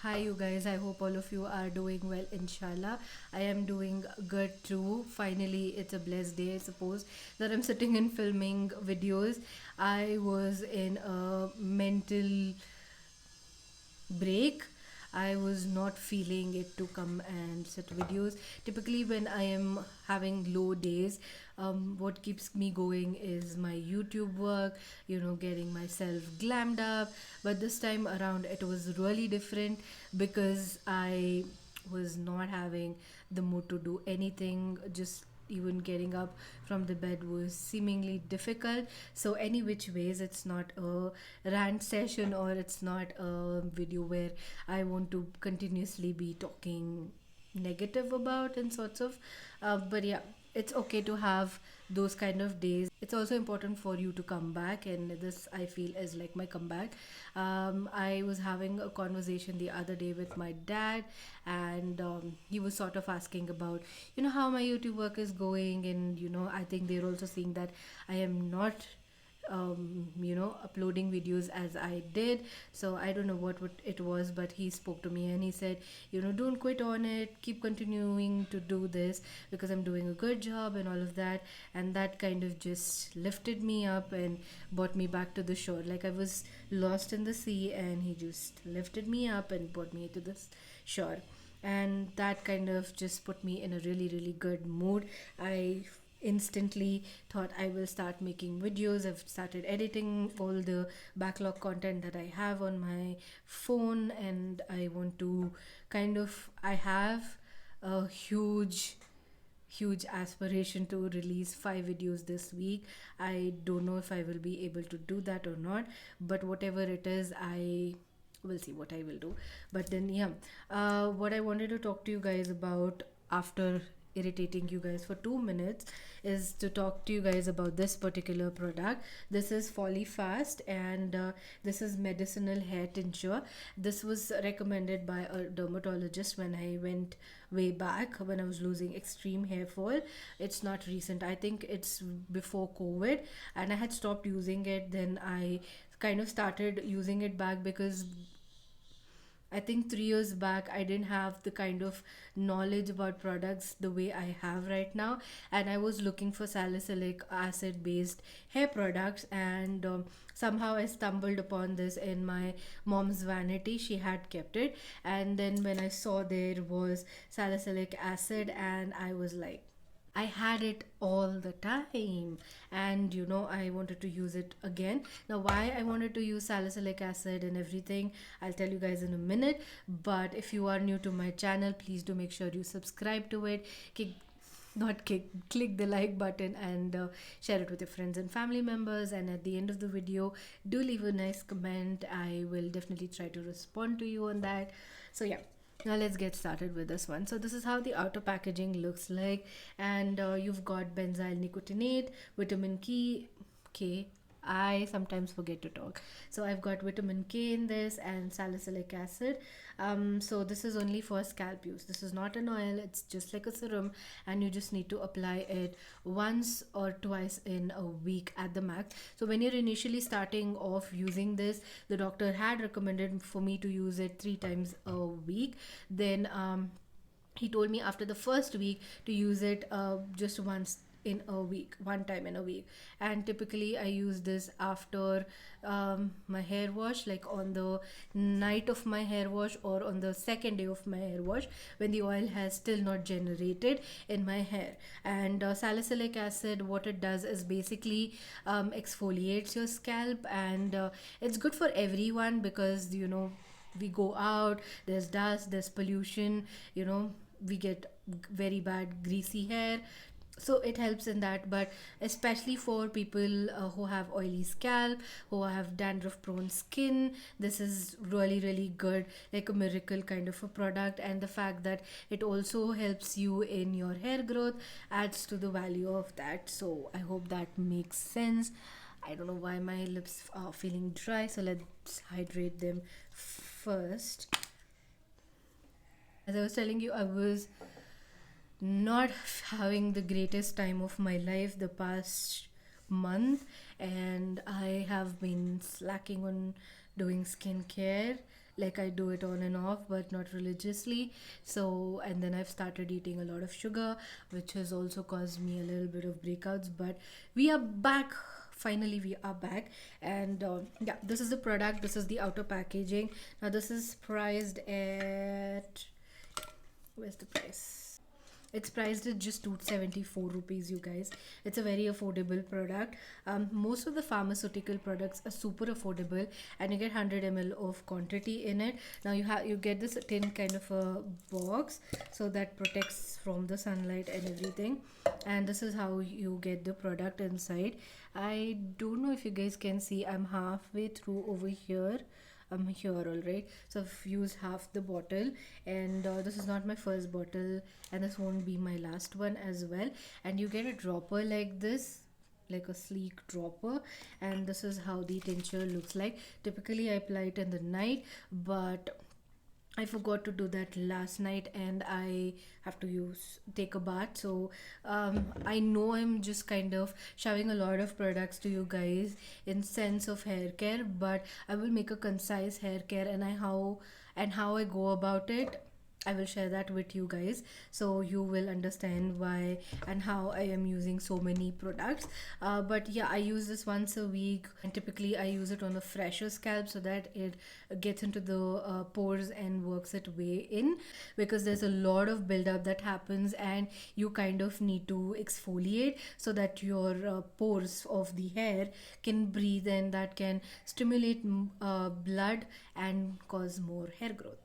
Hi, you guys. I hope all of you are doing well, inshallah. I am doing good too. Finally, it's a blessed day, I suppose, that I'm sitting and filming videos. I was in a mental break. I was not feeling it to come and set videos. Typically, when I am having low days, what keeps me going is my YouTube work, getting myself glammed up. But this time around, it was really different because I was not having the mood to do anything, just even getting up from the bed was seemingly difficult. So any which ways, it's not a rant session, or it's not a video where I want to continuously be talking negative about and sorts of, but yeah, it's okay to have those kind of days. It's also important for you to come back, and this I feel is like my comeback. I was having a conversation the other day with my dad, and he was sort of asking about how my YouTube work is going, and I think they're also seeing that I am not uploading videos as I did. So I don't know what it was, but he spoke to me and he said, don't quit on it, keep continuing to do this because I'm doing a good job and all of that. And that kind of just lifted me up and brought me back to the shore. Like I was lost in the sea, and he just lifted me up and brought me to this shore. And that kind of just put me in a really, really good mood. I instantly thought I will start making videos. I've started editing all the backlog content that I have on my phone, and I want to I have a huge aspiration to release 5 videos this week. I don't know if I will be able to do that or not, but whatever it is, I will see what I will do. But then, yeah, what I wanted to talk to you guys about after irritating you guys for 2 minutes is to talk to you guys about this particular product. This is Folifast, and this is medicinal hair tincture. This was recommended by a dermatologist when I went way back when I was losing extreme hair fall. It's not recent, I think it's before COVID, and I had stopped using it. Then I kind of started using it back because I think 3 years back, I didn't have the kind of knowledge about products the way I have right now. And I was looking for salicylic acid based hair products, and somehow I stumbled upon this in my mom's vanity. She had kept it. And then when I saw there was salicylic acid, and I was like, I had it all the time, and I wanted to use it again. Now, why I wanted to use salicylic acid and everything, I'll tell you guys in a minute. But if you are new to my channel, please do make sure you subscribe to it. Kick, not kick, click the like button, and share it with your friends and family members. And at the end of the video, do leave a nice comment. I will definitely try to respond to you on that. So, yeah. Now let's get started with this one. So this is how the outer packaging looks like, and you've got benzyl nicotinate, vitamin K. I sometimes forget to talk. So I've got vitamin K in this and salicylic acid. So this is only for scalp use. This is not an oil. It's just like a serum, and you just need to apply it once or twice in a week at the max. So when you're initially starting off using this, the doctor had recommended for me to use it 3 times a week. Then he told me after the first week to use it just once in a week, one time in a week. And typically I use this after my hair wash, like on the night of my hair wash or on the second day of my hair wash, when the oil has still not generated in my hair. And salicylic acid, what it does is basically exfoliates your scalp, and it's good for everyone because we go out, there's dust, there's pollution, we get very bad greasy hair. So it helps in that. But especially for people who have oily scalp, who have dandruff prone skin, this is really, really good, like a miracle kind of a product. And the fact that it also helps you in your hair growth adds to the value of that. So I hope that makes sense. I don't know why my lips are feeling dry, so let's hydrate them first. As I was telling you, I was not having the greatest time of my life the past month, and I have been slacking on doing skincare. like I do it on and off, but not religiously. So, and then I've started eating a lot of sugar, which has also caused me a little bit of breakouts. But we are back. Finally, we are back, and yeah, this is the product. This is the outer packaging. Now, this is priced at, where's the price? It's priced at just 274 rupees, you guys. It's a very affordable product. Most of the pharmaceutical products are super affordable, and you get 100 ml of quantity in it. Now you get this tin kind of a box, so that protects from the sunlight and everything. And this is how you get the product inside. I don't know if you guys can see. I'm halfway through over here. I'm here, all right. So I've used half the bottle, and this is not my first bottle, and this won't be my last one as well. And you get a dropper like this, like a sleek dropper, and this is how the tincture looks like. Typically I apply it in the night, but I forgot to do that last night, and I have to take a bath. So I know I'm just kind of shoving a lot of products to you guys in sense of hair care, but I will make a concise hair care, and how I go about it, I will share that with you guys, so you will understand why and how I am using so many products. But yeah, I use this once a week, and typically I use it on a fresher scalp so that it gets into the pores and works its way in, because there's a lot of buildup that happens, and you kind of need to exfoliate so that your pores of the hair can breathe, and that can stimulate blood and cause more hair growth,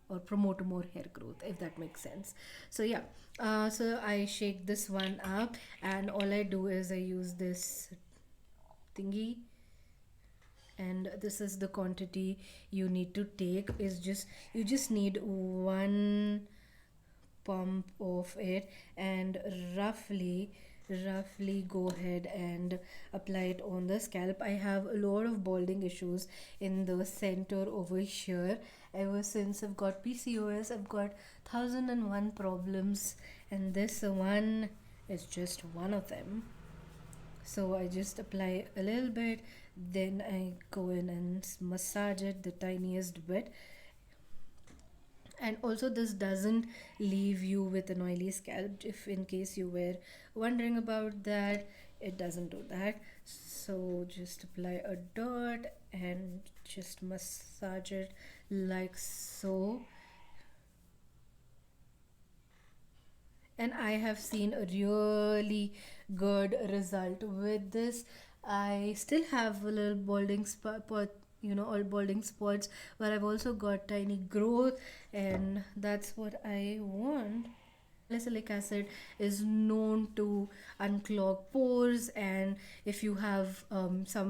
or promote more hair growth, if that makes sense. So yeah, so I shake this one up, and all I do is I use this thingy, and this is the quantity you need to take. Is just, you just need one pump of it, and roughly go ahead and apply it on the scalp. I have a lot of balding issues in the center over here. Ever since I've got PCOS, I've got 1001 problems, and this one is just one of them. So I just apply a little bit, then I go in and massage it the tiniest bit. And also, this doesn't leave you with an oily scalp, if in case you were wondering about that. It doesn't do that. So just apply a dot and just massage it like so. And I have seen a really good result with this. I still have a little balding spot, all balding spots, but I've also got tiny growth, and that's what I want. Salicylic acid is known to unclog pores, and if you have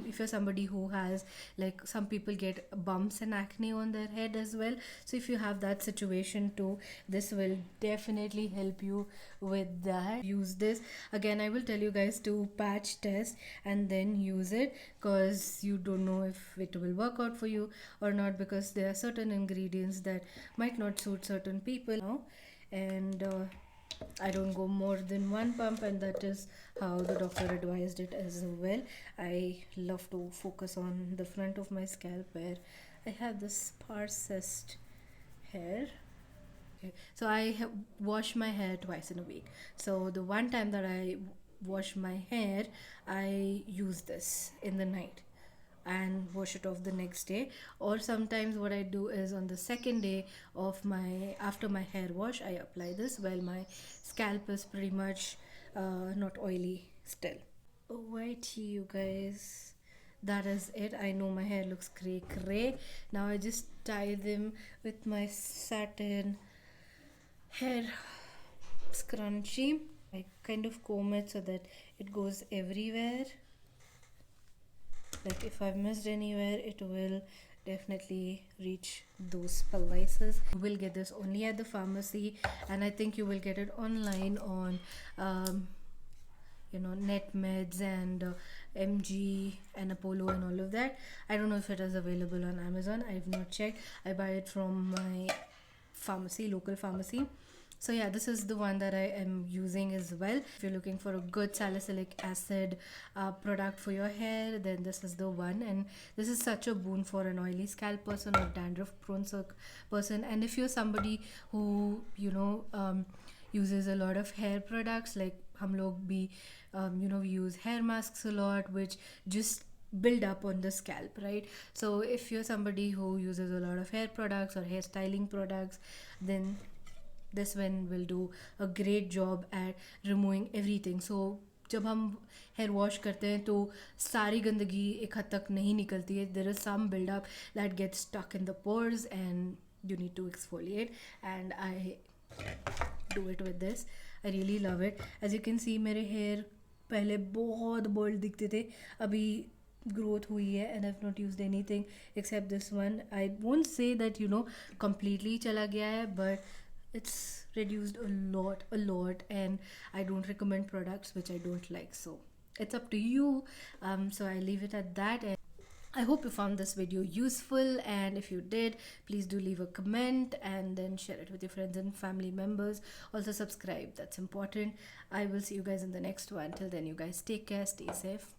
if you're somebody who has, like, some people get bumps and acne on their head as well, so if you have that situation too, this will definitely help you with that. Use this again. I will tell you guys to patch test and then use it, because you don't know if it will work out for you or not, because there are certain ingredients that might not suit certain people now. And I don't go more than one pump, and that is how the doctor advised it as well. I love to focus on the front of my scalp where I have the sparsest hair. Okay. So I wash my hair twice in a week. So the one time that I wash my hair, I use this in the night and wash it off the next day. Or sometimes what I do is, on the second day of my after my hair wash, I apply this while my scalp is pretty much not oily still. Alrighty, you guys, that is it. I know my hair looks cray. Now I just tie them with my satin hair scrunchie. I kind of comb it so that it goes everywhere. Like, if I've missed anywhere, it will definitely reach those places. You will get this only at the pharmacy, and I think you will get it online on net meds and MG and Apollo and all of that. I don't know if it is available on Amazon. I've not checked. I buy it from my local pharmacy. So yeah, this is the one that I am using as well. If you're looking for a good salicylic acid product for your hair, then this is the one. And this is such a boon for an oily scalp person or dandruff prone person. And if you're somebody who uses a lot of hair products, like हम लोग भी we use hair masks a lot, which just build up on the scalp, right? So if you're somebody who uses a lot of hair products or hair styling products, then this one will do a great job at removing everything. So जब हम hair wash करते हैं तो सारी गंदगी एक हद तक नहीं निकलती है. There is some build-up that gets stuck in the pores and you need to exfoliate, and I do it with this. I really love it. As you can see, मेरे hair पहले बहुत bold दिखते थे, अभी growth हुई है, and I've not used anything except this one. I won't say that completely चला गया है, but it's reduced a lot, and I don't recommend products which I don't like, so it's up to you. So I leave it at that, and I hope you found this video useful, and if you did, please do leave a comment and then share it with your friends and family members. Also subscribe, that's important. I will see you guys in the next one. Till then, you guys take care, stay safe.